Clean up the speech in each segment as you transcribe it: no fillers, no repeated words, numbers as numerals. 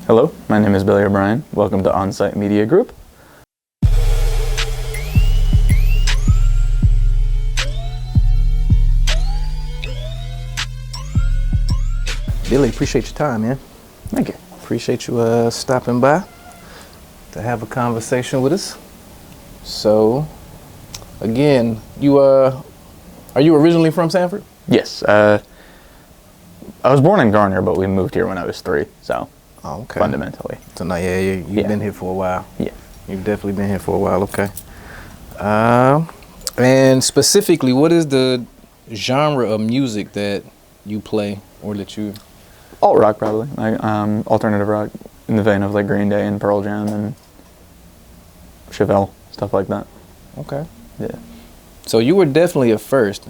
Hello, my name is Billy O'Brien. Welcome to OnSight Media Group. Billy, appreciate your time, man. Thank you. Appreciate you stopping by to have a conversation with us. So, again, are you originally from Sanford? Yes, I was born in Garner, but we moved here when I was 3, so fundamentally. So now, you've been here for a while. Yeah. You've definitely been here for a while, okay. And specifically, what is the genre of music that you play or that you... Alt rock, probably. Like alternative rock in the vein of like Green Day and Pearl Jam and Chevelle, stuff like that. Okay. Yeah. So you were definitely a first.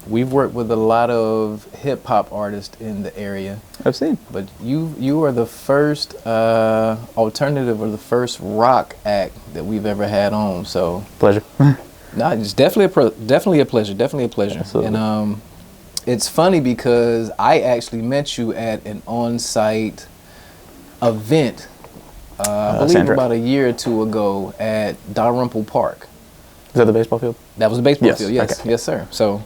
We've worked with a lot of hip hop artists in the area. I've seen. But you are the first alternative or the first rock act that we've ever had on. So Pleasure. no, it's definitely a pleasure. Definitely a pleasure. Absolutely. And it's funny because I actually met you at an on-site event, I believe Antrell. about a year or two ago at Dalrymple Park. Is that the baseball field? That was a baseball Yes, field, yes. okay. Yes, sir. So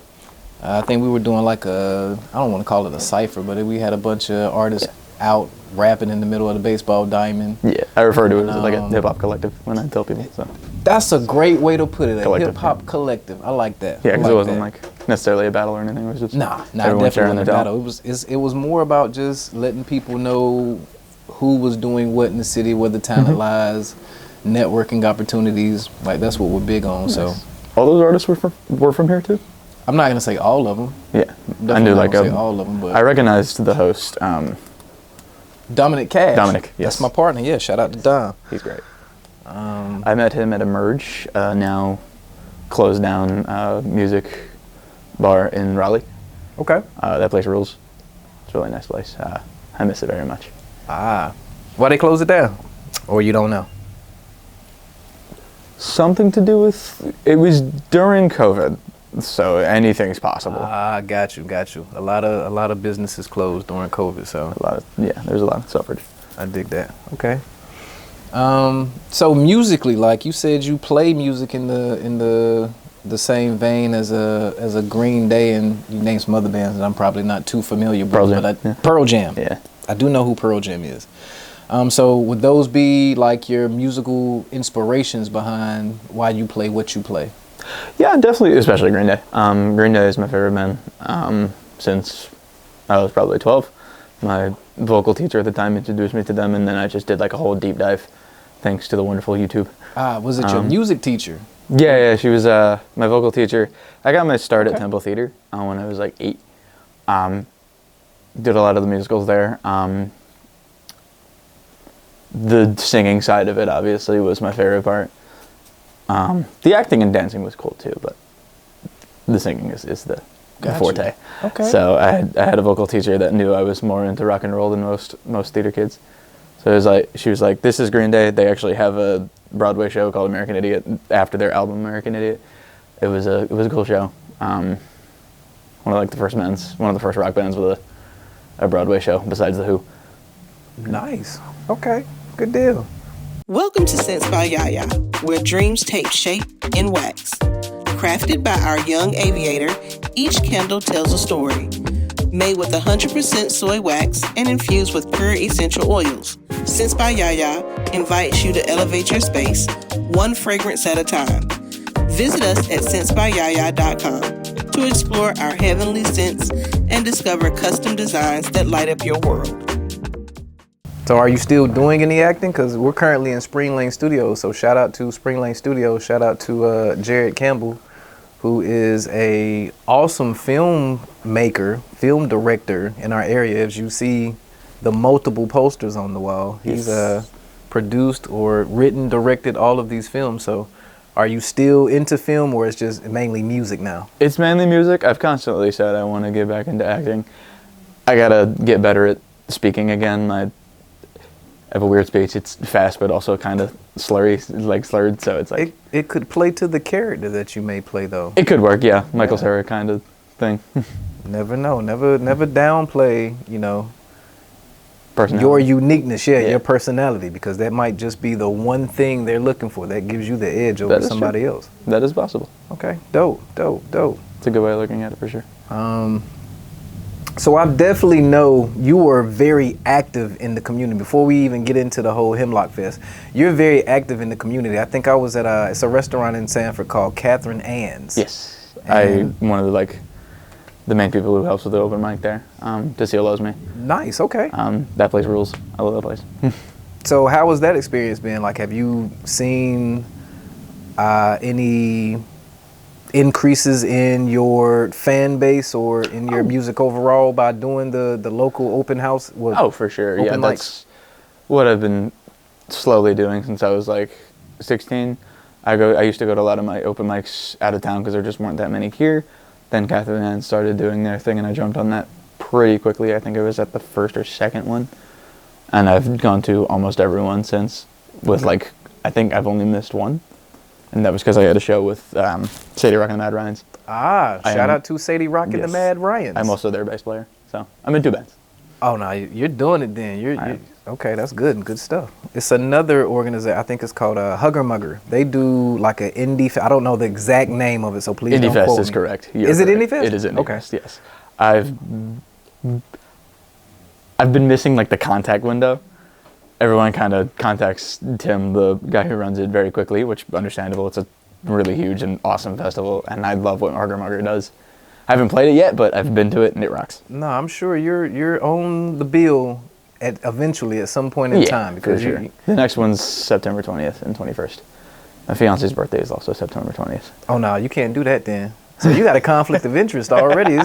I think we were doing like I don't want to call it a cipher, but we had a bunch of artists out rapping in the middle of the baseball diamond. Yeah, I refer to it as like a hip-hop collective when I tell people. So That's a great way to put it, a Collective, hip-hop collective. I like that. yeah, I because it wasn't that. like necessarily a battle or anything. It was just Nah, everyone definitely sharing wasn't their a talent. battle. It was more about just letting people know who was doing what in the city, where the talent lies, networking opportunities. Like that's what we're big on. So Nice. All those artists were from here too? I'm not gonna say all of them. Yeah, Definitely I knew not like gonna say all of them, but I recognized the host. Dominic Cash. Dominic, yes. That's my partner. Yeah, shout out to Dom. He's great. I met him at Emerge, now closed down music bar in Raleigh. Okay. That place rules. It's a really nice place. I miss it very much. Why they close it down? Or you don't know? Something to do with, it was during COVID, so anything's possible. Got you. A lot of businesses closed during COVID, so There's a lot that suffered. I dig that. Okay. So musically, like you said, you play music in the same vein as a Green Day, and you named some other bands that I'm probably not too familiar with. Pearl Jam. Yeah. I do know who Pearl Jam is. So would those be like your musical inspirations behind why you play what you play? Yeah, definitely, especially Green Day. Green Day is my favorite band since I was probably 12. My vocal teacher at the time introduced me to them, and then I just did like a whole deep dive thanks to the wonderful YouTube. Was it your music teacher? Yeah, she was my vocal teacher. I got my start at Temple Theater when I was like 8. Did a lot of the musicals there. The singing side of it obviously was my favorite part. The acting and dancing was cool too, but the singing is the forte. Okay. So I had a vocal teacher that knew I was more into rock and roll than most theater kids. So it was like, she was like, "This is Green Day. They actually have a Broadway show called American Idiot after their album American Idiot." It was a cool show. One of the first rock bands with a Broadway show besides the Who. Nice. Okay. Good deal. Welcome to Scents by Yaya, where dreams take shape in wax. Crafted by our young aviator, each candle tells a story. Made with 100% soy wax and infused with pure essential oils, Scents by Yaya invites you to elevate your space, one fragrance at a time. Visit us at scentsbyyaya.com to explore our heavenly scents and discover custom designs that light up your world. So are you still doing any acting? Because we're currently in Spring Lane Studios. So shout out to Spring Lane Studios. Shout out to Jared Campbell, who is a awesome film maker, film director in our area. As you see the multiple posters on the wall, he's produced or written, directed all of these films. So are you still into film, or it's just mainly music now? It's mainly music. I've constantly said I want to get back into acting. I gotta get better at speaking again. I have a weird speech. It's fast, but also kind of slurry, like slurred. So it's like it could play to the character that you may play, though. It could work, yeah. Michael Cera kind of thing. Never know. Never downplay. personality. Your uniqueness, Yeah. your personality, because that might just be the one thing they're looking for that gives you the edge over That is somebody true. else. That is possible. Okay, dope. It's a good way of looking at it for sure. So I definitely know you were very active in the community. Before we even get into the whole Hemlock Fest, you're very active in the community. I think I was at it's a restaurant in Sanford called Catherine Ann's. Yes. And One of the main people who helps with the open mic there. Dasio loves me. nice, okay. That place rules. I love that place. So how was that experience been? Like, have you seen any increases in your fan base or in your music overall by doing the local open house? Oh, for sure. Open Yeah, mics? that's what I've been slowly doing since I was like 16. I used to go to a lot of my open mics out of town because there just weren't that many here. Then Catherine and Ann started doing their thing, and I jumped on that pretty quickly. I think I was at the first or second one, and I've gone to almost every one since. I think I've only missed one, and that was because I had a show with Sadie Rock and the Mad Ryans. Shout out to Sadie Rock and the Yes. Mad Ryans. I'm also their bass player, so I'm in 2 bands. Oh no, you're doing it then. You're okay. That's good stuff. It's another organization. I think it's called Hugger Mugger. They do like an indie. I don't know the exact name of it, so please Indie don't Fest quote is me. correct. You're Is it correct. Indie Fest? It is Indie Okay. Fest, yes. I've been missing like the contact window. Everyone kind of contacts Tim, the guy who runs it, very quickly, which understandable. It's a really huge and awesome festival, and I love what Hugger Mugger does. I haven't played it yet, but I've been to it and it rocks. No, I'm sure you're on the bill eventually at some point in time, because for sure. The next one's September 20th and 21st. My fiance's birthday is also September 20th. Oh no, you can't do that then. So you got a conflict of interest already.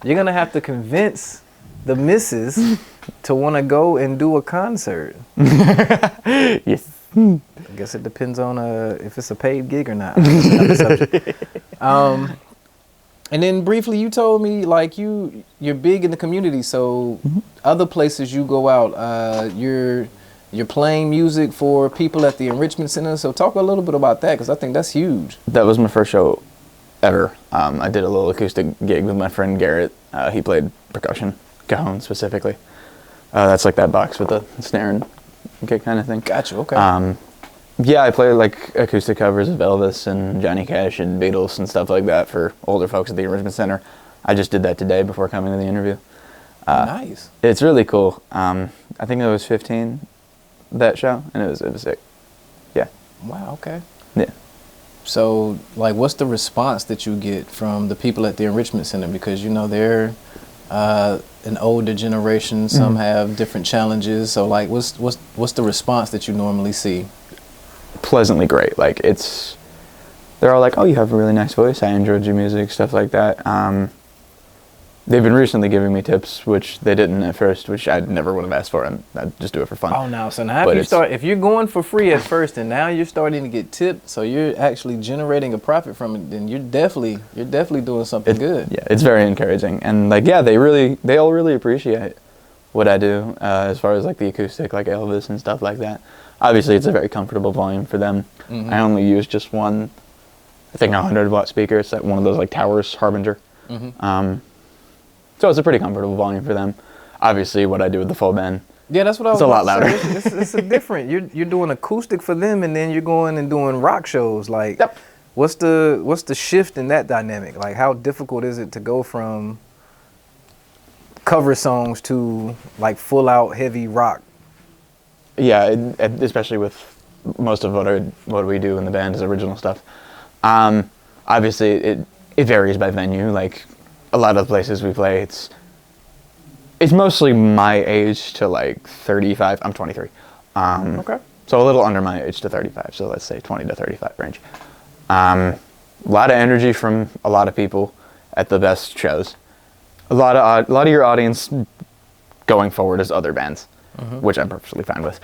You're gonna have to convince the missus to want to go and do a concert. Yes. I guess it depends on if it's a paid gig or not. That's another subject. And then briefly, you told me like you're big in the community. So other places you go out, you're playing music for people at the enrichment center. So talk a little bit about that, because I think that's huge. That was my first show ever. I did a little acoustic gig with my friend Garrett. He played percussion, cajon specifically. That's like that box with the snare and kick kind of thing. Gotcha. Okay. Yeah, I play like acoustic covers of Elvis and Johnny Cash and Beatles and stuff like that for older folks at the Enrichment Center. I just did that today before coming to the interview. Nice. It's really cool. I think I was 15 that show, and it was sick. Yeah. Wow. Okay. Yeah. So, like, what's the response that you get from the people at the enrichment center? Because they're an older generation. Some have different challenges. So, like, what's the response that you normally see? Pleasantly great. Like they're all like, "Oh, you have a really nice voice. I enjoyed your music," stuff like that. They've been recently giving me tips, which they didn't at first, which I never would have asked for, and I'd just do it for fun. Oh, now so now if you're going for free at first, and now you're starting to get tipped, so you're actually generating a profit from it, then you're definitely doing something good. Yeah, it's very encouraging, and they all really appreciate what I do as far as like the acoustic, like Elvis and stuff like that. Obviously, it's a very comfortable volume for them. Mm-hmm. I only use just one, I think, 100-watt speaker. It's like one of those like Towers Harbinger. Mm-hmm. So it's a pretty comfortable volume for them. Obviously, what I do with the full band, Yeah, that's what I was. It's a lot about to louder. say. It's a different. You're doing acoustic for them, and then you're going and doing rock shows. Like, Yep. what's the shift in that dynamic? Like, how difficult is it to go from cover songs to like full out heavy rock? yeah, especially with most of what we do in the band is original stuff. Obviously, it varies by venue. Like a lot of the places we play, it's mostly my age to like 35. I'm 23. Okay. So a little under my age to 35. So let's say 20 to 35 range. A lot of energy from a lot of people at the best shows. A lot of your audience going forward is other bands, which I'm perfectly fine with.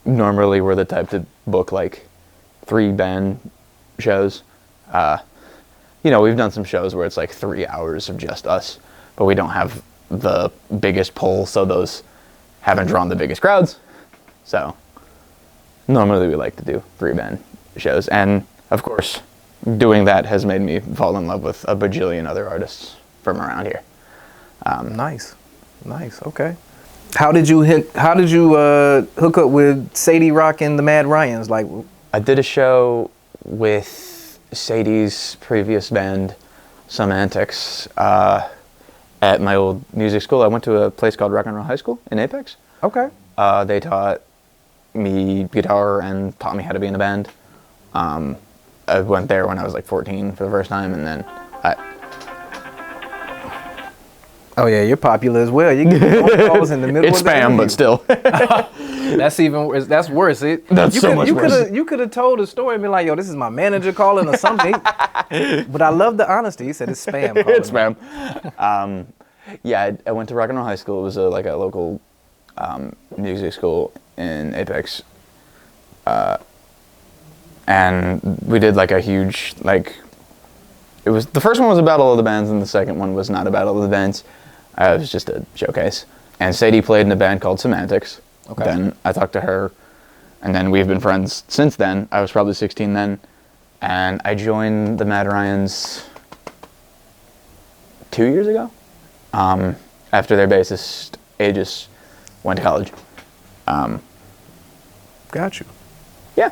Normally, we're the type to book like 3-band shows. We've done some shows where it's like 3 hours of just us, but we don't have the biggest pull, so those haven't drawn the biggest crowds. So normally we like to do 3-band shows, and of course, doing that has made me fall in love with a bajillion other artists from around here. Nice. Okay. How did you hook up with Sadie Rock and the Mad Ryans? Like, I did a show with Sadie's previous band, Some Antics, at my old music school. I went to a place called Rock and Roll High School in Apex. okay. They taught me guitar and taught me how to be in a band. I went there when I was like 14 for the first time, and then Oh yeah, you're popular as well. You get phone calls in the middle it's of the spam, interview. but still. That's worse. That's so much worse. You could have told a story and been like, yo, this is my manager calling or something. But I love the honesty. He said it's spam. It's spam. Yeah, I went to Rock and Roll High School. It was like a local music school in Apex. And we did like a huge, like, it was, the first one was a battle of the bands and the second one was not a battle of the bands. It was just a showcase. And Sadie played in a band called Semantics. Okay. Then I talked to her, and then we've been friends since then. I was probably 16 then, and I joined the Mad Ryans 2 years ago, after their bassist Aegis went to college. Got you. Yeah.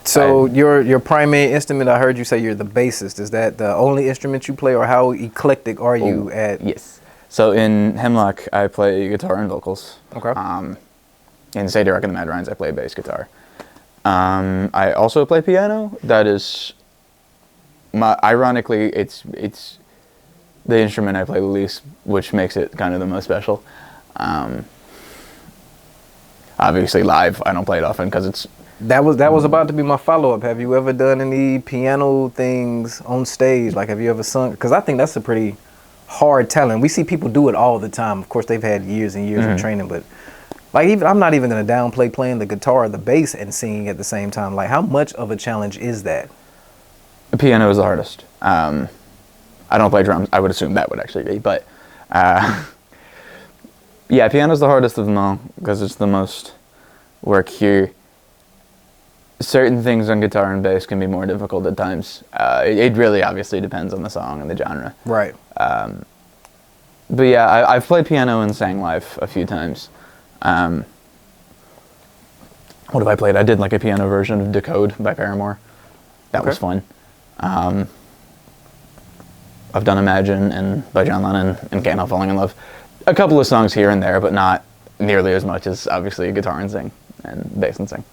So your primary instrument, I heard you say you're the bassist. Is that the only instrument you play, or how eclectic are you at? Yes. So in Hemlock, I play guitar and vocals. Okay. In Sadie Rock and the Mad Ryans, I play bass guitar. I also play piano. That is, ironically, it's the instrument I play the least, which makes it kind of the most special. Obviously, live, I don't play it often because it's. That was about to be my follow-up. Have you ever done any piano things on stage? Like, have you ever sung? Because I think that's a pretty hard talent. We see people do it all the time. Of course, they've had years and years of training, but like, even I'm not even going to downplay playing the guitar or the bass and singing at the same time. Like, how much of a challenge is that? The piano is the hardest. I don't play drums. I would assume that would actually be, but yeah, piano's the hardest of them all because it's the most work here. Certain things on guitar and bass can be more difficult at times. It really obviously depends on the song and the genre. Right. But yeah, I've played piano and sang live a few times. What have I played? I did like a piano version of Decode by Paramore. That was fun. I've done Imagine and by John Lennon and Can't Help Falling in Love. A couple of songs here and there, but not nearly as much as obviously guitar and sing and bass and sing.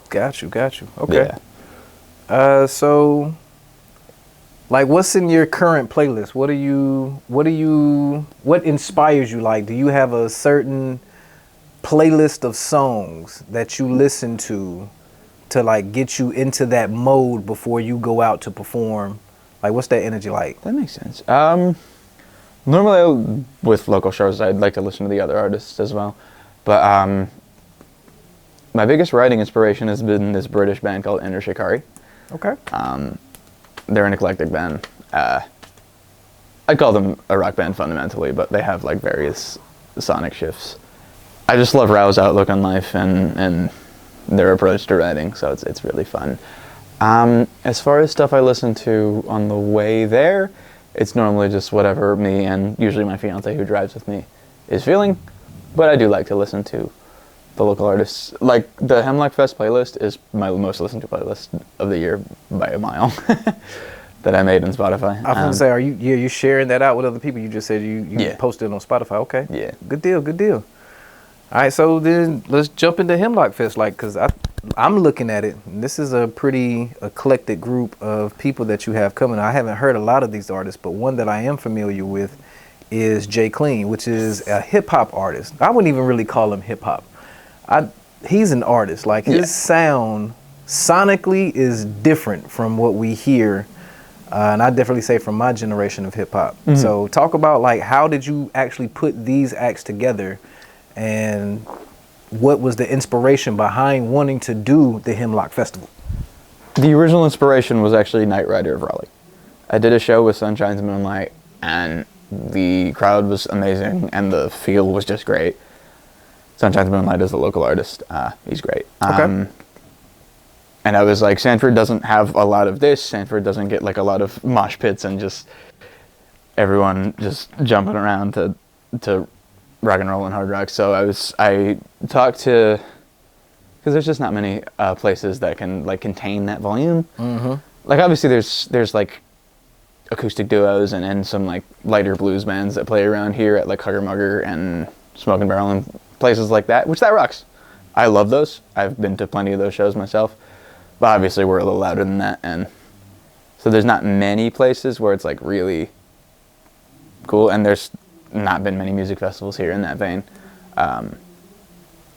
Got you. Okay. Yeah. So, like, what's in your current playlist? What inspires you? Like, do you have a certain playlist of songs that you listen to like get you into that mode before you go out to perform? Like, what's that energy like? That makes sense. Normally with local shows, I'd like to listen to the other artists as well. But my biggest writing inspiration has been this British band called Inner Shikari. Okay. They're an eclectic band. I'd call them a rock band fundamentally, but they have like various sonic shifts. I just love Rao's outlook on life and their approach to writing, so it's really fun. As far as stuff I listen to on the way there, it's normally just whatever me and usually my fiance who drives with me is feeling, but I do like to listen to the local artists. Like the Hemlock Fest playlist is my most listened to playlist of the year by a mile that I made on Spotify. I was gonna say, are you sharing that out with other people? You just said you Yeah. posted it on Spotify. Okay. Yeah. Good deal. All right, so then let's jump into Hemlock Fest, like, cause I'm looking at it. And this is a pretty eclectic group of people that you have coming. I haven't heard a lot of these artists, but one that I am familiar with is Jay Clean, which is a hip hop artist. I wouldn't even really call him hip hop. He's an artist. Like, his sound sonically is different from what we hear, and I definitely say from my generation of hip hop. Mm-hmm. So talk about, like, how did you actually put these acts together, and what was the inspiration behind wanting to do the Hemlock Festival? The original inspiration was actually Knight Rider of Raleigh. I did a show with Sunshine's Moonlight, and the crowd was amazing, and the feel was just great. Sunshine's Moonlight is a local artist. He's great. Okay. And I was like, Sanford doesn't have a lot of this. Sanford doesn't get like a lot of mosh pits and just everyone just jumping around to rock and roll and hard rock. So I talked to, because there's just not many places that can like contain that volume. Mm-hmm. Like obviously there's like acoustic duos and some like lighter blues bands that play around here at like Hugger Mugger and Smoking Barrel and places like that, which that rocks. I love those. I've been to plenty of those shows myself, but obviously we're a little louder than that, and so there's not many places where it's like really cool, and there's not been many music festivals here in that vein.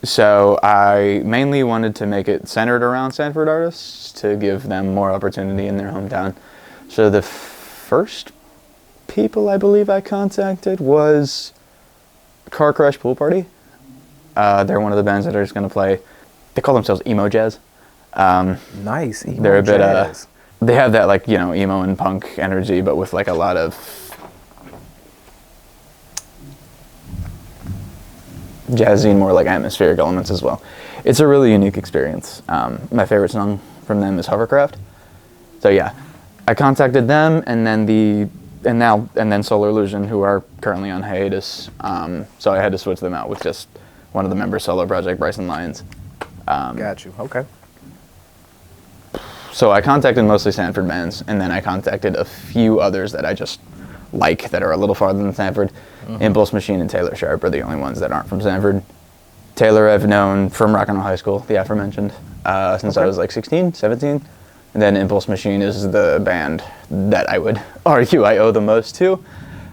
So I mainly wanted to make it centered around Sanford artists to give them more opportunity in their hometown. So the first people I believe I contacted was Car Crash Pool Party. They're one of the bands that are just going to play. They call themselves emo jazz. Nice. Emo they're a bit. jazz. They have that like emo and punk energy, but with like a lot of jazzy and more like atmospheric elements as well. It's a really unique experience. My favorite song from them is Hovercraft. So yeah, I contacted them, and then Solar Illusion, who are currently on hiatus. So I had to switch them out with just one of the members' solo project, Bryson Lyons. Got you. Okay. So I contacted mostly Sanford bands, and then I contacted a few others that I just like that are a little farther than Sanford. Mm-hmm. Impulse Machine and Taylor Sharp are the only ones that aren't from Sanford. Taylor I've known from Rock and Roll High School, the aforementioned, since I was like 16, 17. And then Impulse Machine is the band that I would argue I owe the most to.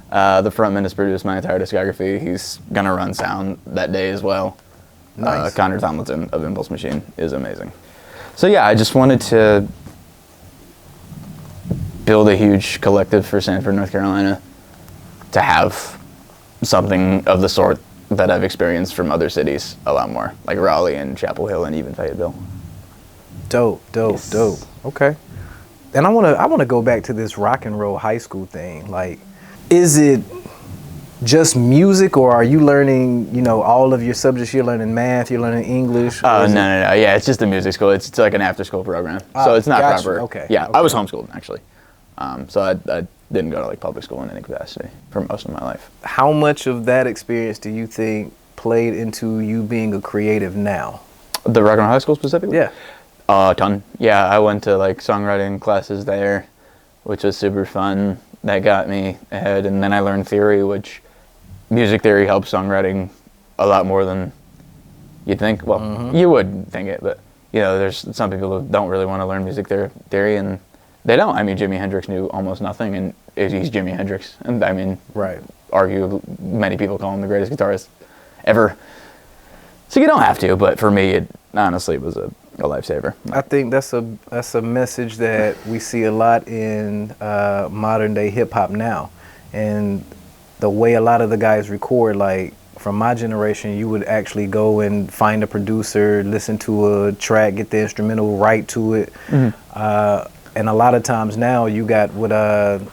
The frontman has produced my entire discography. He's going to run sound that day as well. Nice. Connor Tomlinson of Impulse Machine is amazing. So yeah, I just wanted to build a huge collective for Sanford, North Carolina, to have something of the sort that I've experienced from other cities a lot more, like Raleigh and Chapel Hill and even Fayetteville. Dope. Yes. Okay. And I wanna go back to this rock and roll high school thing. Like, is it just music, or are you learning, all of your subjects? You're learning math, you're learning English? No. Yeah, it's just a music school. It's like an after-school program, so it's not proper. Okay. Yeah, Okay. I was homeschooled actually, so I didn't go to like public school in any capacity for most of my life. How much of that experience do you think played into you being a creative now? The Rock and Roll High School specifically? Yeah. A ton. Yeah, I went to like songwriting classes there, which was super fun. That got me ahead, and then I learned theory, which music theory helps songwriting a lot more than you'd think. Well, you would think it, but there's some people who don't really want to learn music theory, and they don't. I mean, Jimi Hendrix knew almost nothing, and he's Jimi Hendrix, and I mean, Right. arguably, many people call him the greatest guitarist ever. So you don't have to, but for me, it honestly was a lifesaver. I think that's a message that we see a lot in modern day hip hop now, and the way a lot of the guys record. Like from my generation, you would actually go and find a producer, listen to a track, get the instrumental, write to it. And a lot of times now you got what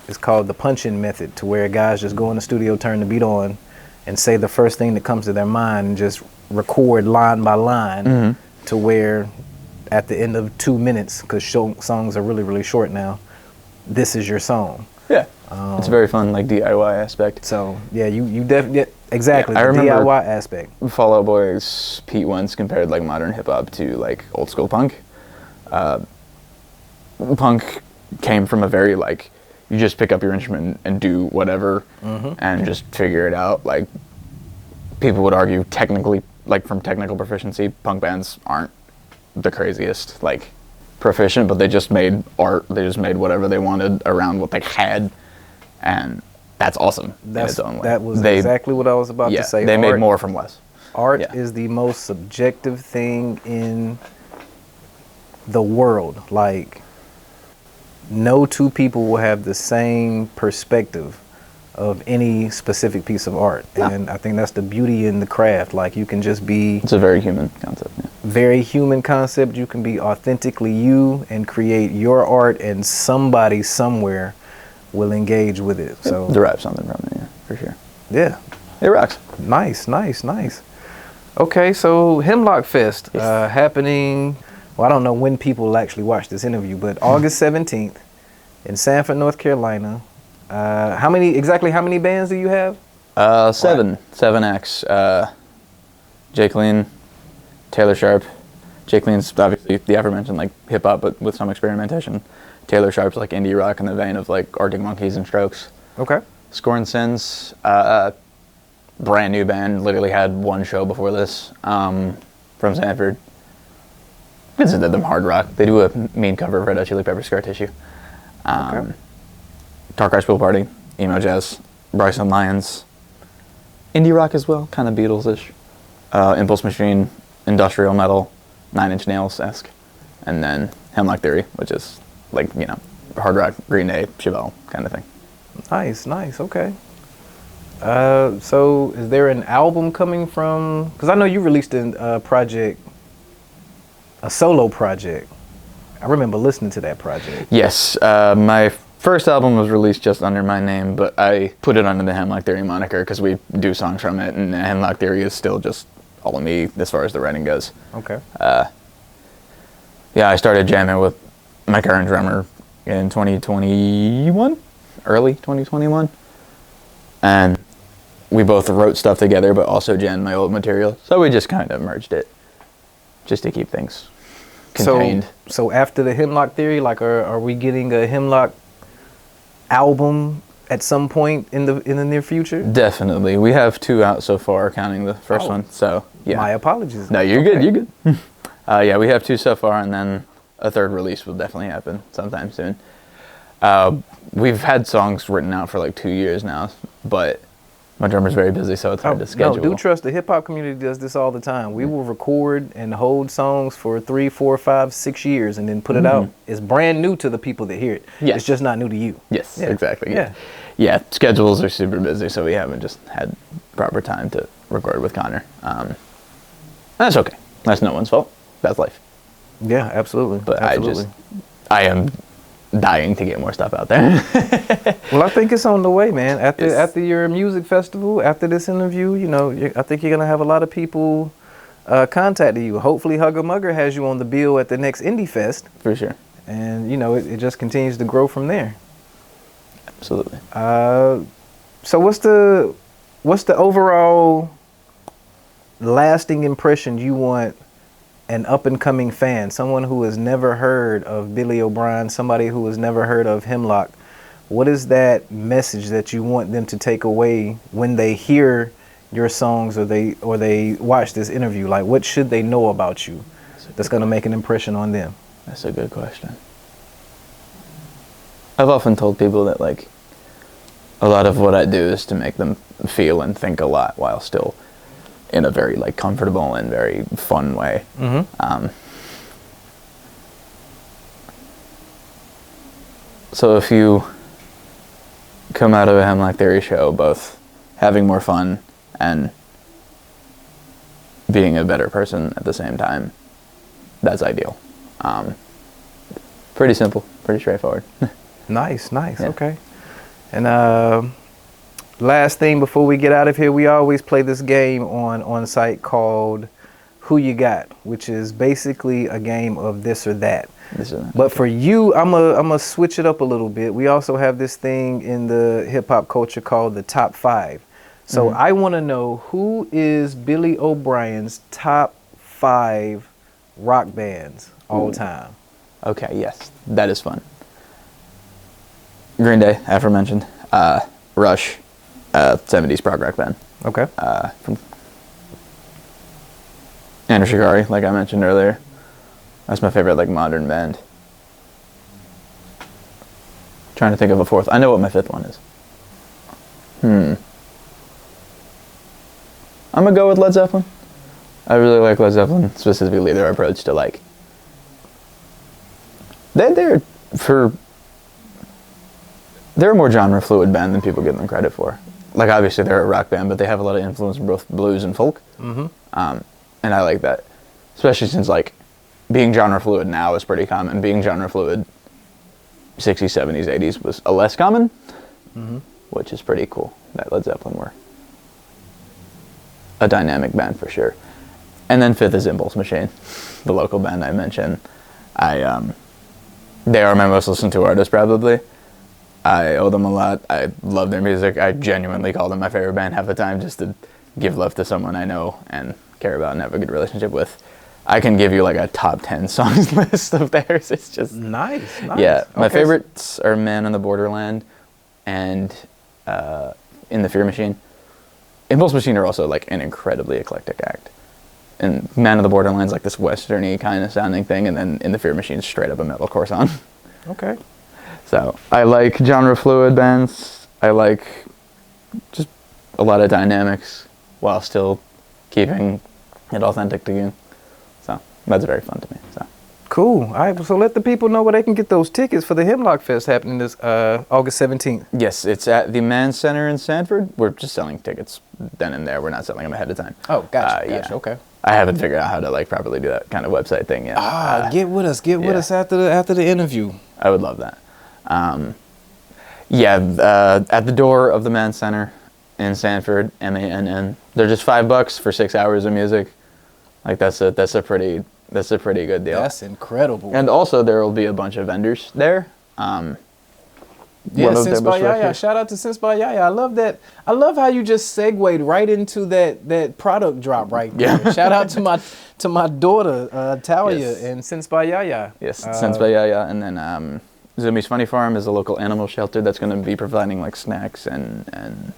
is called the punch-in method, to where guys just go in the studio, turn the beat on, and say the first thing that comes to their mind, and just record line by line, to where at the end of 2 minutes, because songs are really, really short now, this is your song. Yeah, it's a very fun like DIY aspect. So yeah, you definitely, exactly, Yeah, I the remember DIY aspect. Fall Out Boy's Pete once compared like modern hip hop to like old school punk. Punk came from a very like, you just pick up your instrument and do whatever and just figure it out. Like people would argue technically, like from technical proficiency, punk bands aren't the craziest like proficient, but they just made art. They just made whatever they wanted around what they had, and that's awesome in its own way. That was exactly what I was about to say. They made more from less. Art is the most subjective thing in the world. Like, no two people will have the same perspective of any specific piece of art. No. And I think that's the beauty in the craft. Like, you can just be... It's a very human concept. Yeah. Very human concept. You can be authentically you and create your art, and somebody somewhere will engage with it. So derive something from it, yeah, for sure. Yeah. It rocks. Nice. Okay, so Hemlock Fest happening... Well, I don't know when people will actually watch this interview, but August 17th in Sanford, North Carolina. How many bands do you have? Seven X. Jake Lean, Taylor Sharp. Jake Lean's obviously the aforementioned like hip hop, but with some experimentation. Taylor Sharp's like indie rock in the vein of like Arctic Monkeys and Strokes. Okay. Scorn Sins, brand new band. Literally had one show before this. From Sanford. Consider them hard rock. They do a mean cover of Red Hot Chili Pepper Scar Tissue. Okay. Car Crash Pool Party, emo jazz, Bryson Lyons, indie rock as well, kind of Beatles-ish. Impulse Machine, industrial metal, Nine Inch Nails-esque, and then Hemlock Theory, which is like, you know, hard rock, Green Day, Chevelle kind of thing. Nice, okay. So is there an album coming from, because I know you released a project, a solo project. I remember listening to that project. Yes, my first album was released just under my name, but I put it under the Hemlock Theory moniker because we do songs from it, and Hemlock Theory is still just all of me as far as the writing goes. Okay. Yeah, I started jamming with my current drummer in 2021, early 2021, and we both wrote stuff together, but also jammed my old material, so we just kind of merged it, just to keep things contained. So after the Hemlock Theory, like, are we getting a Hemlock album at some point in the near future? Definitely. We have 2 out so far, counting the first one. So yeah. My apologies. No, you're good. You're good. Yeah, we have 2 so far, and then a 3rd release will definitely happen sometime soon. We've had songs written out for like 2 years now, but my drummer's very busy, so it's hard to schedule. No, do trust the hip hop community does this all the time. We will record and hold songs for 3, 4, 5, 6 years and then put it out. It's brand new to the people that hear it. Yes. It's just not new to you. Yes, Yeah. exactly. Yeah, schedules are super busy, so we haven't just had proper time to record with Connor. That's okay. That's no one's fault. That's life. Yeah, absolutely. But absolutely. I am dying to get more stuff out there. Well, I think it's on the way, man. After your music festival, after this interview, you know, I think you're gonna have a lot of people contacting you. Hopefully, Hugger Mugger has you on the bill at the next Indie Fest. For sure. And you know, it just continues to grow from there. Absolutely. So what's the overall lasting impression you want an up-and-coming fan, someone who has never heard of Billy O'Brien, somebody who has never heard of Hemlock? What is that message that you want them to take away when they hear your songs or they watch this interview? Like, what should they know about you that's going to make an impression on them? That's a good question. I've often told people that, like, a lot of what I do is to make them feel and think a lot while still in a very, like, comfortable and very fun way. So if you come out of a Hemlock Theory show both having more fun and being a better person at the same time, that's ideal. Pretty simple, pretty straightforward. Nice. Yeah. Okay. And last thing before we get out of here, we always play this game on OnSight called Who You Got, which is basically a game of this or that. But for you, I'm a switch it up a little bit. We also have this thing in the hip hop culture called the top 5. So I want to know, who is Billy O'Brien's top 5 rock bands all time? Okay, yes, that is fun. Green Day, aforementioned. Rush, 70s prog rock band. Okay. From Andrew Shikari, like I mentioned earlier. That's my favorite, like, modern band. Trying to think of a 4th. I know what my 5th one is. I'm gonna go with Led Zeppelin. I really like Led Zeppelin, specifically their approach to, like, they're a more genre fluid band than people give them credit for. Like, obviously they're a rock band, but they have a lot of influence from both blues and folk. And I like that, especially since, like, being genre fluid now is pretty common. Being genre fluid 60s, 70s, 80s was a less common, which is pretty cool that Led Zeppelin were a dynamic band for sure. And then 5th is Impulse Machine, the local band I mentioned. They are my most listened to artist, probably. I owe them a lot. I love their music. I genuinely call them my favorite band half the time just to give love to someone I know and care about and have a good relationship with. I can give you like a top 10 songs list of theirs. It's just Nice. yeah. My Okay. favorites are Man on the Borderland and In the Fear Machine. Impulse Machine are also like an incredibly eclectic act. And Man on the Borderland's like this westerny kind of sounding thing, and then In the Fear Machine's straight up a metalcore song. Okay. So I like genre fluid bands. I like just a lot of dynamics while still keeping it authentic to you. So that's very fun to me. So Cool. All right. So let the people know where they can get those tickets for the Hemlock Fest happening this August 17th. yes, it's at the Mann Center in Sanford. We're just selling tickets then and there. We're not selling them ahead of time. Oh, gotcha. Yeah. Gotcha. Okay. I haven't figured out how to like properly do that kind of website thing yet. Get with us. Get with yeah. us after the interview. I would love that. At the door of the Mann Center in Sanford, MANN. They're just $5 for 6 hours of music. Like that's a pretty good deal. That's incredible. And also there will be a bunch of vendors there. Yeah, Sense by Yaya. Shout out to Sense by Yaya. I love that. I love how you just segued right into that product drop right there. Yeah. Shout out to my daughter, Talia, Yes. and Sense by Yaya. Yes, Sense by Yaya. And then Zumi's Funny Farm is a local animal shelter that's going to be providing like snacks and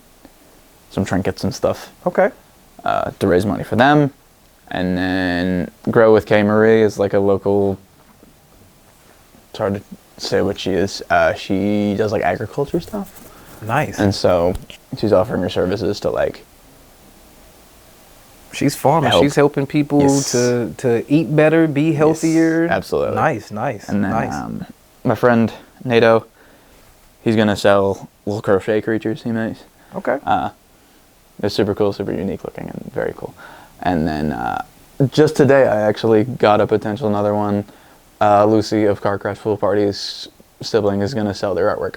some trinkets and stuff Okay. to raise money for them. And then Grow with K. Marie is like a local, it's hard to say what she is. She does like agriculture stuff. Nice. And so she's offering her services to like, She's farming. help. She's helping people Yes. to eat better, be healthier. absolutely. Nice. And then nice. my friend Nato, he's going to sell little crochet creatures he makes. Okay. They're super cool, super unique looking, and very cool. And then just today, I actually got a potential another one. Lucy of Car Crash Pool Party's sibling is going to sell their artwork.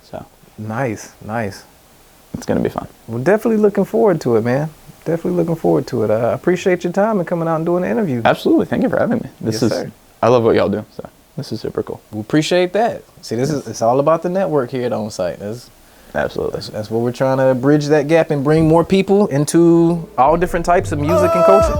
So Nice. it's going to be fun. Well, definitely looking forward to it, man. Definitely looking forward to it. I appreciate your time and coming out and doing the interview. Absolutely. Thank you for having me. Yes, sir. I love what y'all do. So this is super cool. We appreciate that. See, it's all about the network here at OnSight. Absolutely. That's what we're trying to bridge that gap and bring more people into all different types of music and culture.